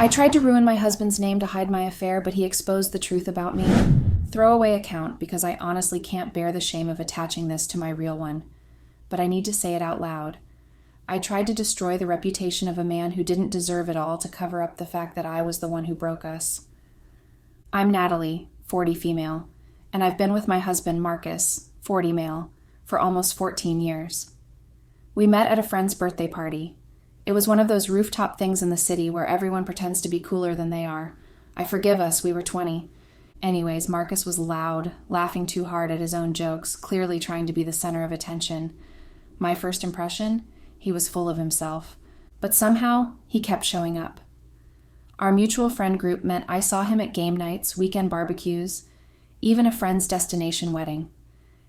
I tried to ruin my husband's name to hide my affair, but he exposed the truth about me. Throwaway account, because I honestly can't bear the shame of attaching this to my real one. But I need to say it out loud. I tried to destroy the reputation of a man who didn't deserve it all to cover up the fact that I was the one who broke us. I'm Natalie, 40 female, and I've been with my husband, Marcus, 40 male, for almost 14 years. We met at a friend's birthday party. It was one of those rooftop things in the city where everyone pretends to be cooler than they are. I forgive us, we were 20. Anyways, Marcus was loud, laughing too hard at his own jokes, clearly trying to be the center of attention. My first impression? He was full of himself. But somehow, he kept showing up. Our mutual friend group meant I saw him at game nights, weekend barbecues, even a friend's destination wedding.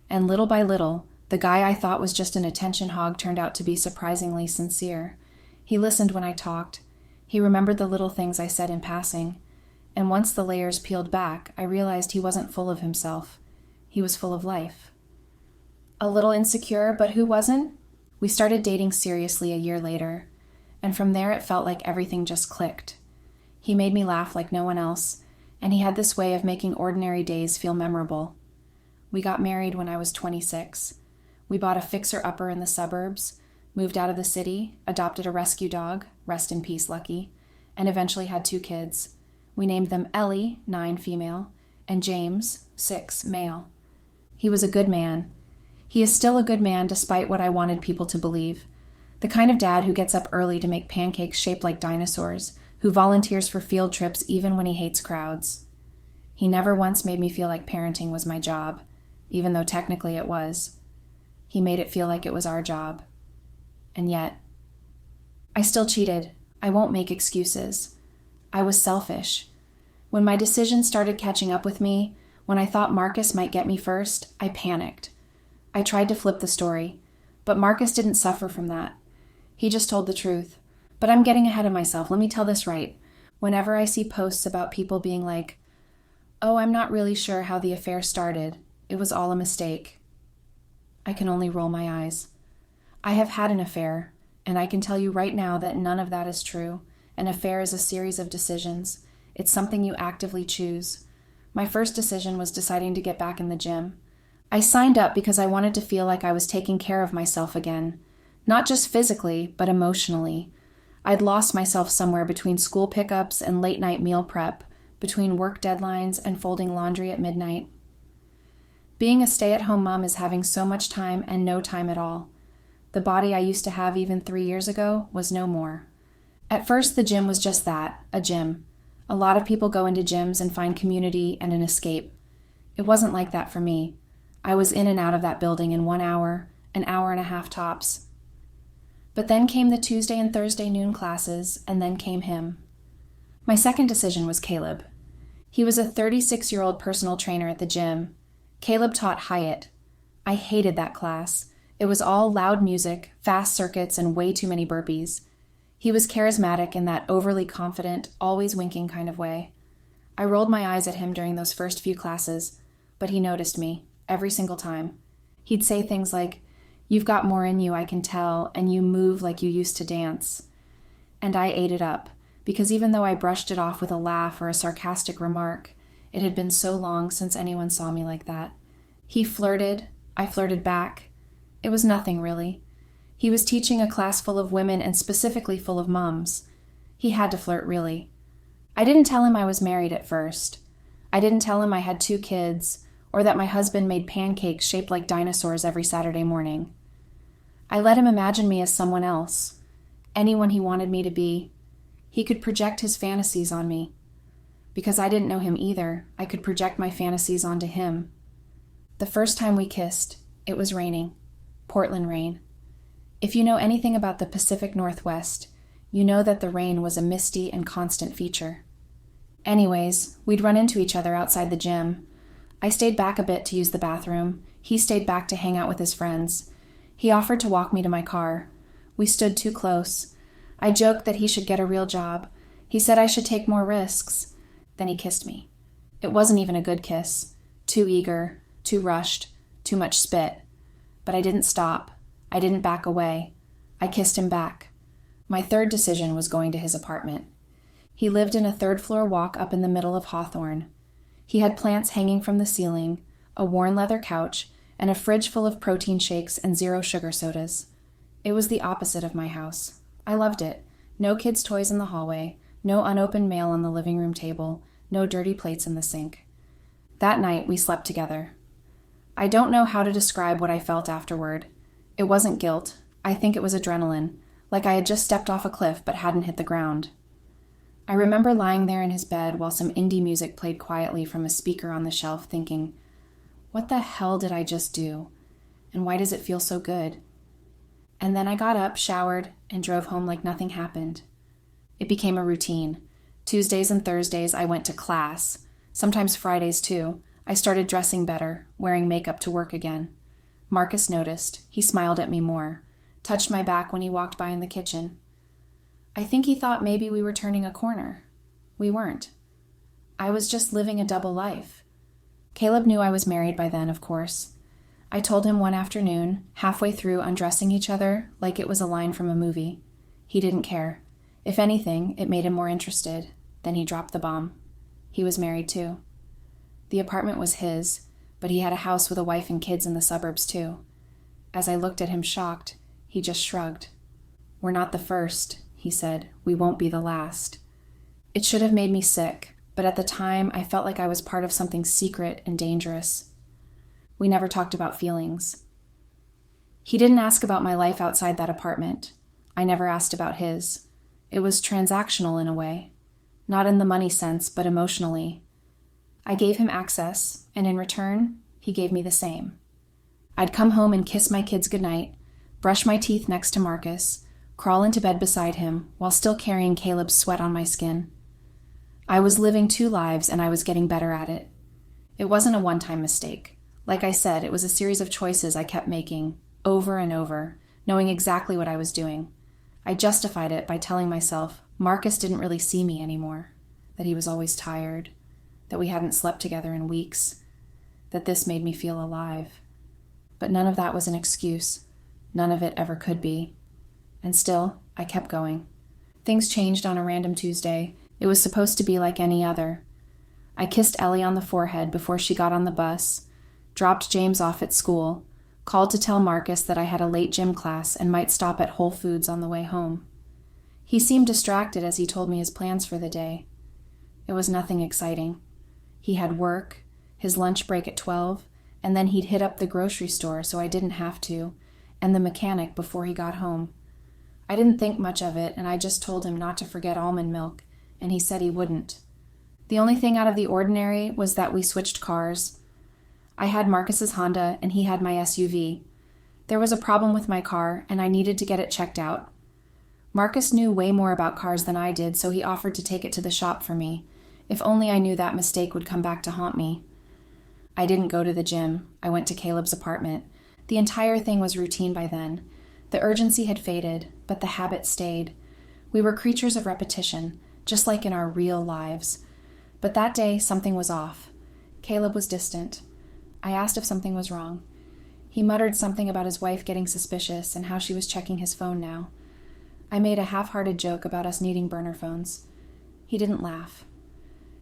And little by little, the guy I thought was just an attention hog turned out to be surprisingly sincere. He listened when I talked. He remembered the little things I said in passing. And once the layers peeled back, I realized he wasn't full of himself. He was full of life. A little insecure, but who wasn't? We started dating seriously a year later, and from there it felt like everything just clicked. He made me laugh like no one else, and he had this way of making ordinary days feel memorable. We got married when I was 26. We bought a fixer-upper in the suburbs, moved out of the city, adopted a rescue dog, rest in peace, Lucky, and eventually had 2 kids. We named them Ellie, 9 female, and James, 6 male. He was a good man. He is still a good man despite what I wanted people to believe. The kind of dad who gets up early to make pancakes shaped like dinosaurs, who volunteers for field trips even when he hates crowds. He never once made me feel like parenting was my job, even though technically it was. He made it feel like it was our job. And yet, I still cheated. I won't make excuses. I was selfish. When my decisions started catching up with me, when I thought Marcus might get me first, I panicked. I tried to flip the story, but Marcus didn't suffer from that. He just told the truth. But I'm getting ahead of myself. Let me tell this right. Whenever I see posts about people being like, "Oh, I'm not really sure how the affair started. It was all a mistake," I can only roll my eyes. I have had an affair, and I can tell you right now that none of that is true. An affair is a series of decisions. It's something you actively choose. My first decision was deciding to get back in the gym. I signed up because I wanted to feel like I was taking care of myself again. Not just physically, but emotionally. I'd lost myself somewhere between school pickups and late-night meal prep, between work deadlines and folding laundry at midnight. Being a stay-at-home mom is having so much time and no time at all. The body I used to have even 3 years ago was no more. At first, the gym was just that, a gym. A lot of people go into gyms and find community and an escape. It wasn't like that for me. I was in and out of that building in 1 hour, an hour and a half tops. But then came the Tuesday and Thursday noon classes, and then came him. My second decision was Caleb. He was a 36-year-old personal trainer at the gym. Caleb taught Hyatt. I hated that class. It was all loud music, fast circuits, and way too many burpees. He was charismatic in that overly confident, always winking kind of way. I rolled my eyes at him during those first few classes, but he noticed me, every single time. He'd say things like, "You've got more in you, I can tell, and you move like you used to dance." And I ate it up, because even though I brushed it off with a laugh or a sarcastic remark, it had been so long since anyone saw me like that. He flirted, I flirted back. It was nothing, really. He was teaching a class full of women and specifically full of moms. He had to flirt, really. I didn't tell him I was married at first. I didn't tell him I had 2 kids, or that my husband made pancakes shaped like dinosaurs every Saturday morning. I let him imagine me as someone else, anyone he wanted me to be. He could project his fantasies on me. Because I didn't know him either, I could project my fantasies onto him. The first time we kissed, it was raining. Portland rain. If you know anything about the Pacific Northwest, you know that the rain was a misty and constant feature. Anyways, we'd run into each other outside the gym. I stayed back a bit to use the bathroom. He stayed back to hang out with his friends. He offered to walk me to my car. We stood too close. I joked that he should get a real job. He said I should take more risks. Then he kissed me. It wasn't even a good kiss. Too eager, too rushed, too much spit. But I didn't stop. I didn't back away. I kissed him back. My third decision was going to his apartment. He lived in a third-floor walk up in the middle of Hawthorne. He had plants hanging from the ceiling, a worn leather couch, and a fridge full of protein shakes and zero sugar sodas. It was the opposite of my house. I loved it. No kids' toys in the hallway, no unopened mail on the living room table, no dirty plates in the sink. That night, we slept together. I don't know how to describe what I felt afterward. It wasn't guilt. I think it was adrenaline, like I had just stepped off a cliff but hadn't hit the ground. I remember lying there in his bed while some indie music played quietly from a speaker on the shelf, thinking, what the hell did I just do? And why does it feel so good? And then I got up, showered, and drove home like nothing happened. It became a routine. Tuesdays and Thursdays I went to class, sometimes Fridays too. I started dressing better, wearing makeup to work again. Marcus noticed. He smiled at me more, touched my back when he walked by in the kitchen. I think he thought maybe we were turning a corner. We weren't. I was just living a double life. Caleb knew I was married by then, of course. I told him one afternoon, halfway through undressing each other, like it was a line from a movie. He didn't care. If anything, it made him more interested. Then he dropped the bomb. He was married too. The apartment was his, but he had a house with a wife and kids in the suburbs too. As I looked at him shocked, he just shrugged. We're not the first, he said. We won't be the last. It should have made me sick, but at the time I felt like I was part of something secret and dangerous. We never talked about feelings. He didn't ask about my life outside that apartment. I never asked about his. It was transactional in a way. Not in the money sense, but emotionally. I gave him access, and in return, he gave me the same. I'd come home and kiss my kids goodnight, brush my teeth next to Marcus, crawl into bed beside him while still carrying Caleb's sweat on my skin. I was living two lives, and I was getting better at it. It wasn't a one-time mistake. Like I said, it was a series of choices I kept making, over and over, knowing exactly what I was doing. I justified it by telling myself Marcus didn't really see me anymore, that he was always tired, that we hadn't slept together in weeks, that this made me feel alive. But none of that was an excuse. None of it ever could be. And still, I kept going. Things changed on a random Tuesday. It was supposed to be like any other. I kissed Ellie on the forehead before she got on the bus, dropped James off at school, called to tell Marcus that I had a late gym class and might stop at Whole Foods on the way home. He seemed distracted as he told me his plans for the day. It was nothing exciting. He had work, his lunch break at 12, and then he'd hit up the grocery store so I didn't have to, and the mechanic before he got home. I didn't think much of it, and I just told him not to forget almond milk, and he said he wouldn't. The only thing out of the ordinary was that we switched cars. I had Marcus's Honda, and he had my SUV. There was a problem with my car, and I needed to get it checked out. Marcus knew way more about cars than I did, so he offered to take it to the shop for me. If only I knew that mistake would come back to haunt me. I didn't go to the gym. I went to Caleb's apartment. The entire thing was routine by then. The urgency had faded, but the habit stayed. We were creatures of repetition, just like in our real lives. But that day, something was off. Caleb was distant. I asked if something was wrong. He muttered something about his wife getting suspicious and how she was checking his phone now. I made a half-hearted joke about us needing burner phones. He didn't laugh.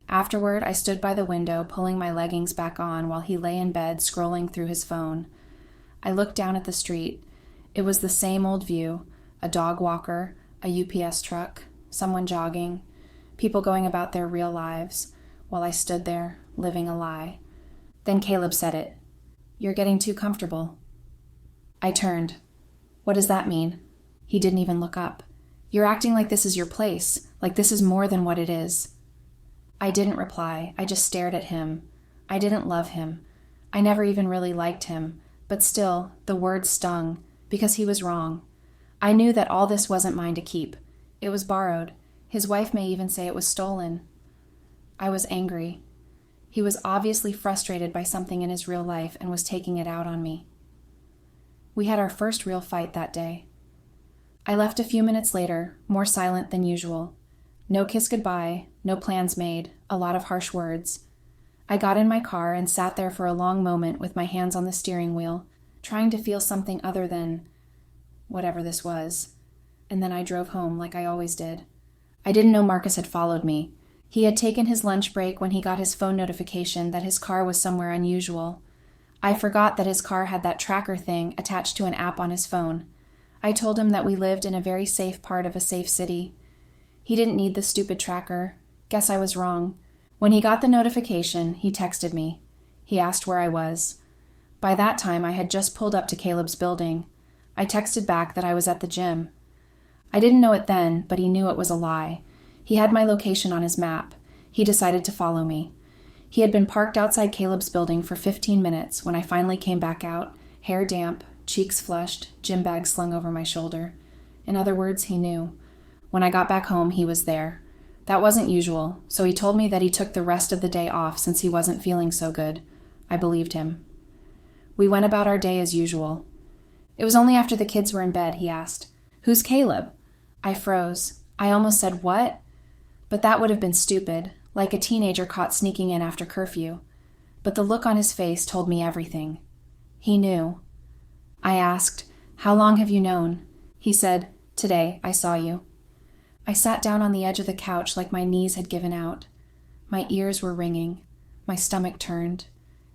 Afterward, I stood by the window, pulling my leggings back on while he lay in bed, scrolling through his phone. I looked down at the street. It was the same old view, a dog walker, a UPS truck, someone jogging, people going about their real lives, while I stood there, living a lie. Then Caleb said it. You're getting too comfortable. I turned. What does that mean? He didn't even look up. You're acting like this is your place, like this is more than what it is. I didn't reply. I just stared at him. I didn't love him. I never even really liked him, but still, the words stung, because he was wrong. I knew that all this wasn't mine to keep. It was borrowed. His wife may even say it was stolen. I was angry. He was obviously frustrated by something in his real life and was taking it out on me. We had our first real fight that day. I left a few minutes later, more silent than usual. No kiss goodbye, no plans made, a lot of harsh words. I got in my car and sat there for a long moment with my hands on the steering wheel, trying to feel something other than whatever this was. And then I drove home like I always did. I didn't know Marcus had followed me. He had taken his lunch break when he got his phone notification that his car was somewhere unusual. I forgot that his car had that tracker thing attached to an app on his phone. I told him that we lived in a very safe part of a safe city. He didn't need the stupid tracker. Guess I was wrong. When he got the notification, he texted me. He asked where I was. By that time, I had just pulled up to Caleb's building. I texted back that I was at the gym. I didn't know it then, but he knew it was a lie. He had my location on his map. He decided to follow me. He had been parked outside Caleb's building for 15 minutes when I finally came back out, hair damp, cheeks flushed, gym bag slung over my shoulder. In other words, he knew. When I got back home, he was there. That wasn't usual, so he told me that he took the rest of the day off since he wasn't feeling so good. I believed him. We went about our day as usual. It was only after the kids were in bed, he asked, "Who's Caleb?" I froze. I almost said, "What?" But that would have been stupid, like a teenager caught sneaking in after curfew. But the look on his face told me everything. He knew. I asked, "How long have you known?" He said, "Today, I saw you." I sat down on the edge of the couch like my knees had given out. My ears were ringing. My stomach turned.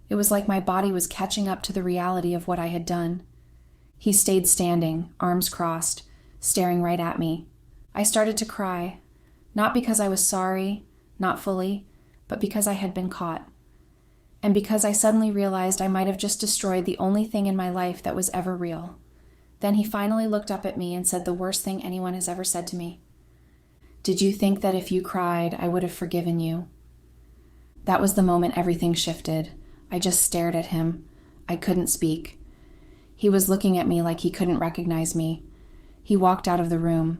It was like my body was catching up to the reality of what I had done. He stayed standing, arms crossed, staring right at me. I started to cry, not because I was sorry, not fully, but because I had been caught. And because I suddenly realized I might have just destroyed the only thing in my life that was ever real. Then he finally looked up at me and said the worst thing anyone has ever said to me. "Did you think that if you cried, I would have forgiven you?" That was the moment everything shifted. I just stared at him. I couldn't speak. He was looking at me like he couldn't recognize me. He walked out of the room.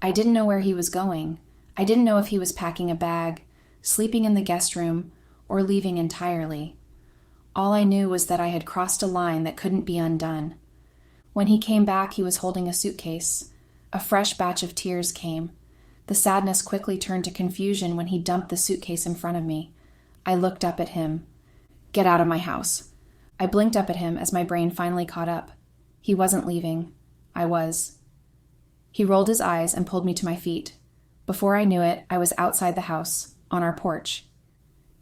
I didn't know where he was going. I didn't know if he was packing a bag, sleeping in the guest room, or leaving entirely. All I knew was that I had crossed a line that couldn't be undone. When he came back, he was holding a suitcase. A fresh batch of tears came. The sadness quickly turned to confusion when he dumped the suitcase in front of me. I looked up at him. "Get out of my house." I blinked up at him as my brain finally caught up. He wasn't leaving. I was. He rolled his eyes and pulled me to my feet. Before I knew it, I was outside the house, on our porch.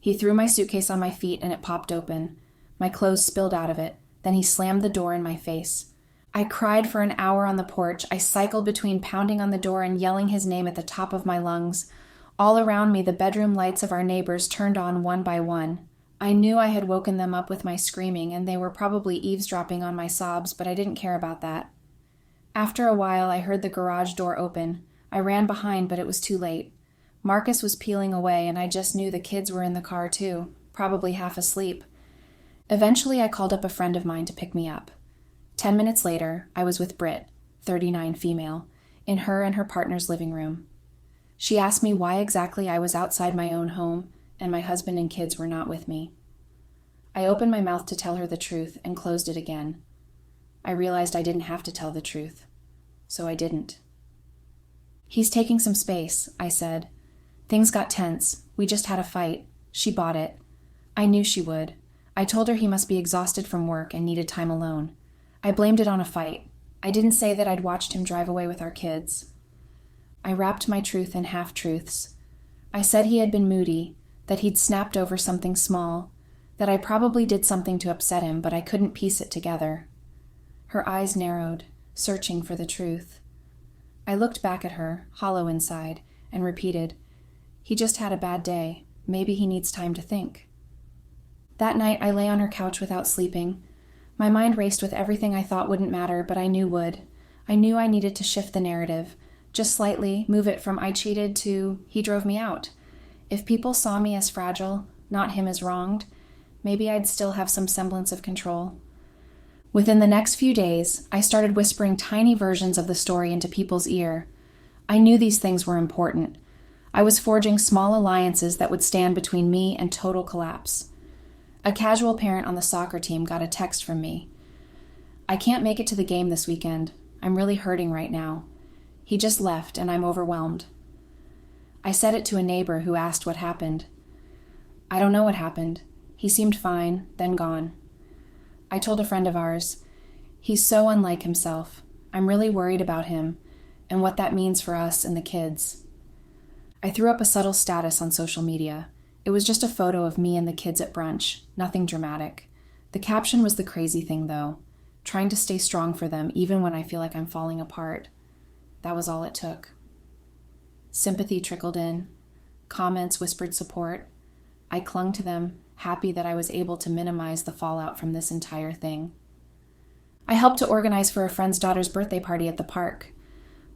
He threw my suitcase on my feet and it popped open. My clothes spilled out of it. Then he slammed the door in my face. I cried for an hour on the porch. I cycled between pounding on the door and yelling his name at the top of my lungs. All around me, the bedroom lights of our neighbors turned on one by one. I knew I had woken them up with my screaming, and they were probably eavesdropping on my sobs, but I didn't care about that. After a while, I heard the garage door open. I ran behind, but it was too late. Marcus was peeling away, and I just knew the kids were in the car too, probably half asleep. Eventually, I called up a friend of mine to pick me up. 10 minutes later, I was with Britt, 39 female, in her and her partner's living room. She asked me why exactly I was outside my own home, and my husband and kids were not with me. I opened my mouth to tell her the truth and closed it again. I realized I didn't have to tell the truth, so I didn't. "He's taking some space," I said. "Things got tense. We just had a fight. She bought it. I knew she would. I told her he must be exhausted from work and needed time alone. I blamed it on a fight. I didn't say that I'd watched him drive away with our kids." I wrapped my truth in half-truths. I said he had been moody, that he'd snapped over something small, that I probably did something to upset him, but I couldn't piece it together. Her eyes narrowed, searching for the truth. I looked back at her, hollow inside, and repeated, "He just had a bad day. Maybe he needs time to think." That night, I lay on her couch without sleeping. My mind raced with everything I thought wouldn't matter, but I knew would. I knew I needed to shift the narrative, just slightly, move it from "I cheated" to "he drove me out." If people saw me as fragile, not him as wronged, maybe I'd still have some semblance of control. Within the next few days, I started whispering tiny versions of the story into people's ear. I knew these things were important. I was forging small alliances that would stand between me and total collapse. A casual parent on the soccer team got a text from me. "I can't make it to the game this weekend. I'm really hurting right now. He just left and I'm overwhelmed." I said it to a neighbor who asked what happened. "I don't know what happened. He seemed fine, then gone." I told a friend of ours, "He's so unlike himself. I'm really worried about him and what that means for us and the kids." I threw up a subtle status on social media. It was just a photo of me and the kids at brunch, nothing dramatic. The caption was the crazy thing, though. Trying to stay strong for them, even when I feel like I'm falling apart. That was all it took. Sympathy trickled in. Comments whispered support. I clung to them, happy that I was able to minimize the fallout from this entire thing. I helped to organize for a friend's daughter's birthday party at the park.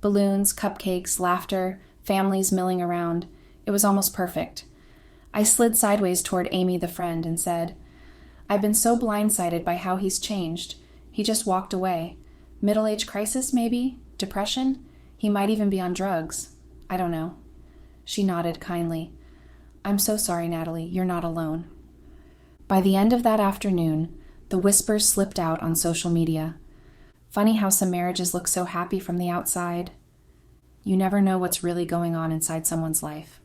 Balloons, cupcakes, laughter, families milling around. It was almost perfect. I slid sideways toward Amy, the friend, and said, "I've been so blindsided by how he's changed. He just walked away. Middle-age crisis, maybe? Depression? He might even be on drugs. I don't know." She nodded kindly. "I'm so sorry, Natalie. You're not alone." By the end of that afternoon, the whispers slipped out on social media. Funny how some marriages look so happy from the outside. You never know what's really going on inside someone's life.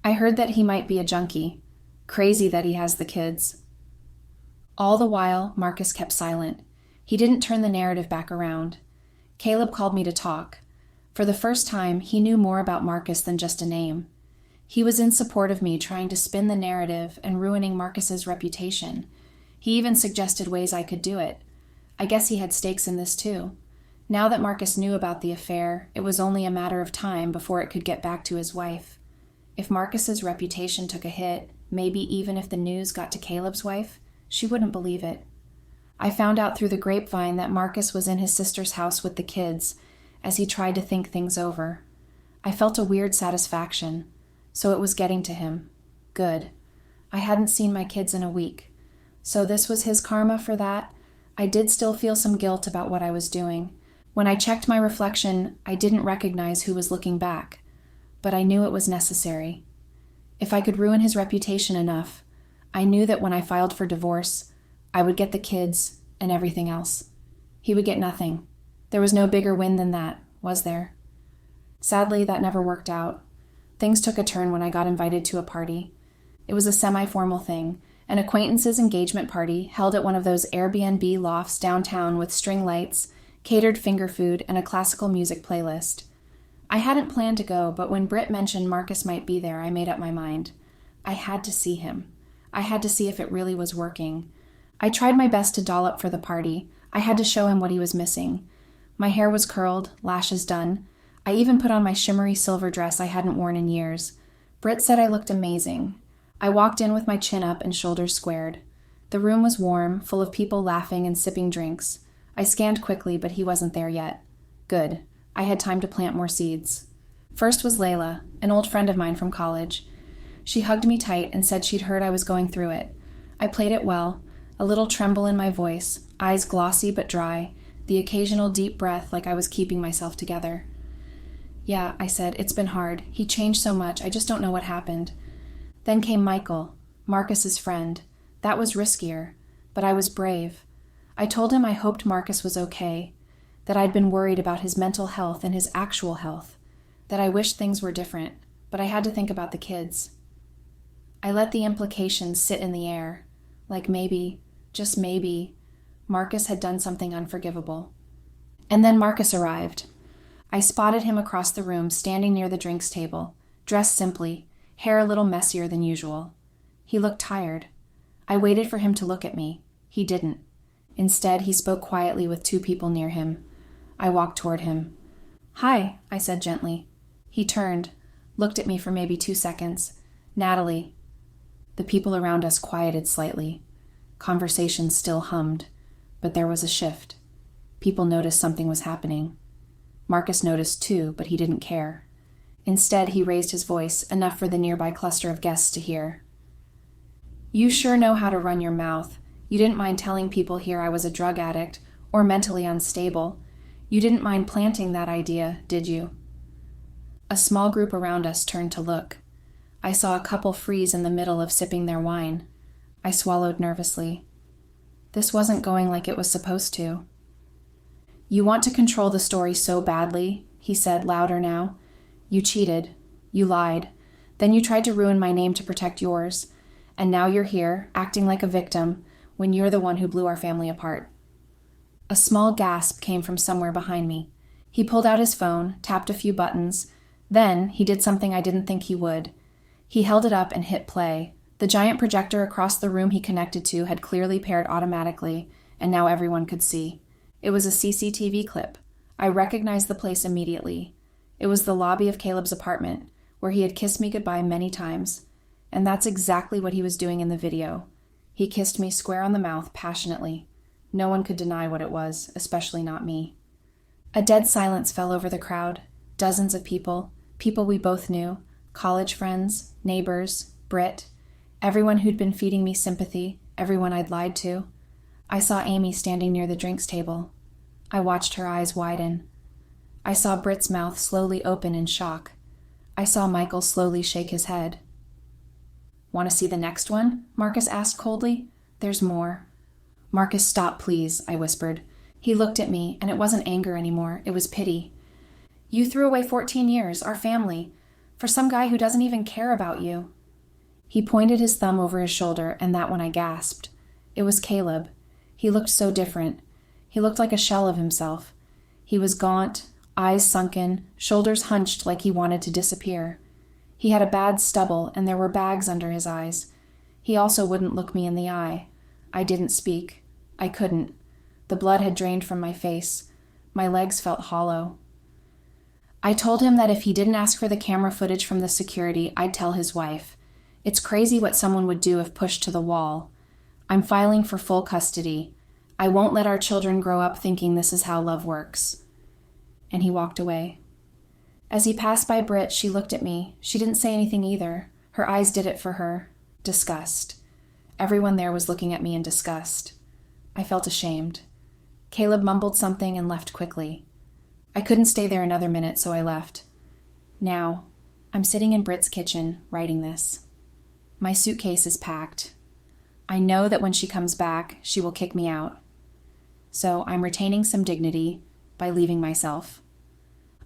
I heard that he might be a junkie. Crazy that he has the kids. All the while, Marcus kept silent. He didn't turn the narrative back around. Caleb called me to talk. For the first time, he knew more about Marcus than just a name. He was in support of me trying to spin the narrative and ruining Marcus's reputation. He even suggested ways I could do it. I guess he had stakes in this too. Now that Marcus knew about the affair, it was only a matter of time before it could get back to his wife. If Marcus's reputation took a hit, maybe even if the news got to Caleb's wife, she wouldn't believe it. I found out through the grapevine that Marcus was in his sister's house with the kids as he tried to think things over. I felt a weird satisfaction. So it was getting to him. Good. I hadn't seen my kids in a week. So this was his karma for that? I did still feel some guilt about what I was doing. When I checked my reflection, I didn't recognize who was looking back. But I knew it was necessary. If I could ruin his reputation enough, I knew that when I filed for divorce, I would get the kids and everything else. He would get nothing. There was no bigger win than that, was there? Sadly, that never worked out. Things took a turn when I got invited to a party. It was a semi-formal thing, an acquaintance's engagement party held at one of those Airbnb lofts downtown with string lights, catered finger food, and a classical music playlist. I hadn't planned to go, but when Britt mentioned Marcus might be there, I made up my mind. I had to see him. I had to see if it really was working. I tried my best to doll up for the party. I had to show him what he was missing. My hair was curled, lashes done. I even put on my shimmery silver dress I hadn't worn in years. Britt said I looked amazing. I walked in with my chin up and shoulders squared. The room was warm, full of people laughing and sipping drinks. I scanned quickly, but he wasn't there yet. Good. I had time to plant more seeds. First was Layla, an old friend of mine from college. She hugged me tight and said she'd heard I was going through it. I played it well, a little tremble in my voice, eyes glossy but dry, the occasional deep breath like I was keeping myself together. "Yeah," I said, "it's been hard. He changed so much, I just don't know what happened." Then came Michael, Marcus's friend. That was riskier, but I was brave. I told him I hoped Marcus was okay, that I'd been worried about his mental health and his actual health, that I wished things were different, but I had to think about the kids. I let the implications sit in the air, like maybe, just maybe, Marcus had done something unforgivable. And then Marcus arrived. I spotted him across the room, standing near the drinks table, dressed simply, hair a little messier than usual. He looked tired. I waited for him to look at me. He didn't. Instead, he spoke quietly with two people near him. I walked toward him. "Hi," I said gently. He turned, looked at me for maybe 2 seconds. "Natalie." The people around us quieted slightly. Conversation still hummed, but there was a shift. People noticed something was happening. Marcus noticed too, but he didn't care. Instead, he raised his voice, enough for the nearby cluster of guests to hear. "You sure know how to run your mouth. You didn't mind telling people here I was a drug addict or mentally unstable. You didn't mind planting that idea, did you?" A small group around us turned to look. I saw a couple freeze in the middle of sipping their wine. I swallowed nervously. This wasn't going like it was supposed to. "You want to control the story so badly," he said, louder now. "You cheated. You lied. Then you tried to ruin my name to protect yours. And now you're here, acting like a victim, when you're the one who blew our family apart." A small gasp came from somewhere behind me. He pulled out his phone, tapped a few buttons, Then, he did something I didn't think he would. He held it up and hit play. The giant projector across the room he connected to had clearly paired automatically, and now everyone could see. It was a CCTV clip. I recognized the place immediately. It was the lobby of Caleb's apartment, where he had kissed me goodbye many times. And that's exactly what he was doing in the video. He kissed me square on the mouth passionately. No one could deny what it was, especially not me. A dead silence fell over the crowd. Dozens of people we both knew, college friends, neighbors, Britt, everyone who'd been feeding me sympathy, everyone I'd lied to. I saw Amy standing near the drinks table. I watched her eyes widen. I saw Britt's mouth slowly open in shock. I saw Michael slowly shake his head. "Want to see the next one?" Marcus asked coldly. "There's more." "Marcus, stop, please," I whispered. He looked at me, and it wasn't anger anymore, it was pity. "You threw away 14 years, our family, for some guy who doesn't even care about you." He pointed his thumb over his shoulder, and that when I gasped. It was Caleb. He looked so different. He looked like a shell of himself. He was gaunt, eyes sunken, shoulders hunched like he wanted to disappear. He had a bad stubble, and there were bags under his eyes. He also wouldn't look me in the eye. I didn't speak. I couldn't. The blood had drained from my face. My legs felt hollow. I told him that if he didn't ask for the camera footage from the security, I'd tell his wife. It's crazy what someone would do if pushed to the wall. I'm filing for full custody. I won't let our children grow up thinking this is how love works. And he walked away. As he passed by Britt, she looked at me. She didn't say anything either. Her eyes did it for her. Disgust. Everyone there was looking at me in disgust. I felt ashamed. Caleb mumbled something and left quickly. I couldn't stay there another minute, so I left. Now, I'm sitting in Britt's kitchen, writing this. My suitcase is packed. I know that when she comes back, she will kick me out. So I'm retaining some dignity by leaving myself.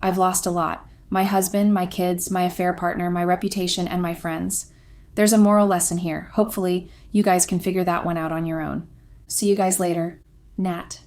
I've lost a lot. My husband, my kids, my affair partner, my reputation, and my friends. There's a moral lesson here. Hopefully, you guys can figure that one out on your own. See you guys later. Nat.